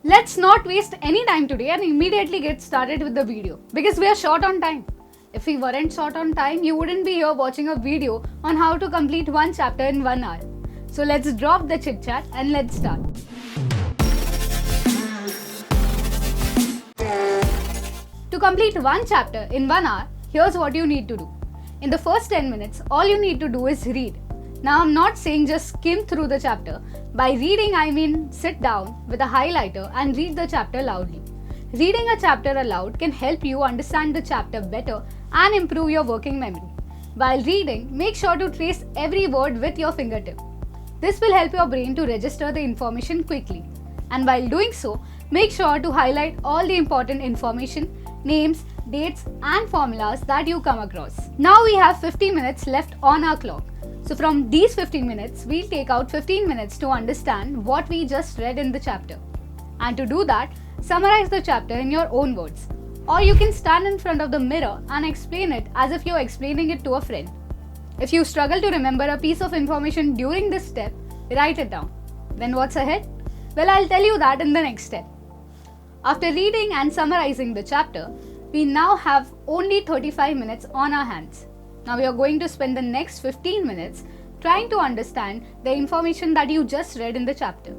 Let's not waste any time today and immediately get started with the video because we are short on time. If we weren't short on time, you wouldn't be here watching a video on how to complete one chapter in 1 hour. So let's drop the chit chat and let's start. To complete one chapter in 1 hour, here's what you need to do. In the first 10 minutes, all you need to do is read. Now I'm not saying just skim through the chapter. By reading, I mean sit down with a highlighter and read the chapter loudly. Reading a chapter aloud can help you understand the chapter better and improve your working memory. While reading, make sure to trace every word with your fingertip. This will help your brain to register the information quickly. And while doing so, make sure to highlight all the important information, names, dates and formulas that you come across. Now we have 50 minutes left on our clock. So from these 15 minutes, we'll take out 15 minutes to understand what we just read in the chapter. And to do that, summarize the chapter in your own words. Or you can stand in front of the mirror and explain it as if you're explaining it to a friend. If you struggle to remember a piece of information during this step, write it down. Then what's ahead? Well, I'll tell you that in the next step. After reading and summarizing the chapter, we now have only 35 minutes on our hands. Now we are going to spend the next 15 minutes trying to understand the information that you just read in the chapter.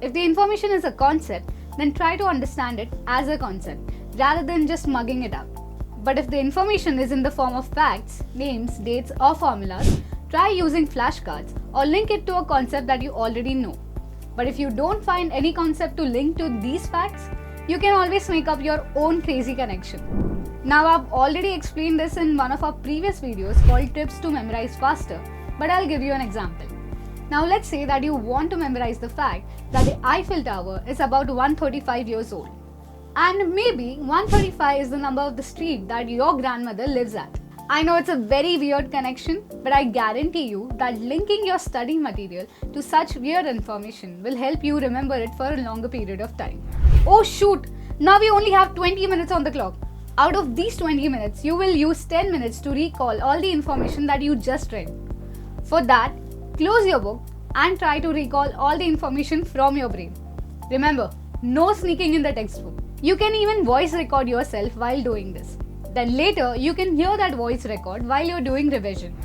If the information is a concept, then try to understand it as a concept rather than just mugging it up. But if the information is in the form of facts, names, dates or formulas, try using flashcards or link it to a concept that you already know. But if you don't find any concept to link to these facts, you can always make up your own crazy connection. Now I've already explained this in one of our previous videos called Tips to Memorize Faster, but I'll give you an example. Now let's say that you want to memorize the fact that the Eiffel Tower is about 135 years old. And maybe 135 is the number of the street that your grandmother lives at. I know it's a very weird connection, but I guarantee you that linking your study material to such weird information will help you remember it for a longer period of time. Oh shoot! Now we only have 20 minutes on the clock. Out of these 20 minutes, you will use 10 minutes to recall all the information that you just read. For that, close your book and try to recall all the information from your brain. Remember, no sneaking in the textbook. You can even voice record yourself while doing this. Then later, you can hear that voice record while you're doing revision.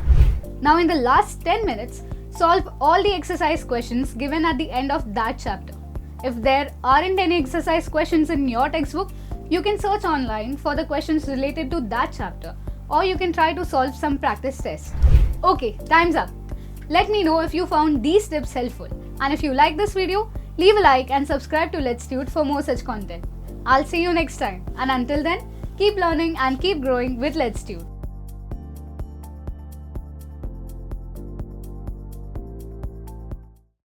Now in the last 10 minutes, solve all the exercise questions given at the end of that chapter. If there aren't any exercise questions in your textbook, you can search online for the questions related to that chapter, or you can try to solve some practice tests. Okay, time's up. Let me know if you found these tips helpful. And if you like this video, leave a like and subscribe to Letstute for more such content. I'll see you next time. And until then, keep learning and keep growing with Letstute.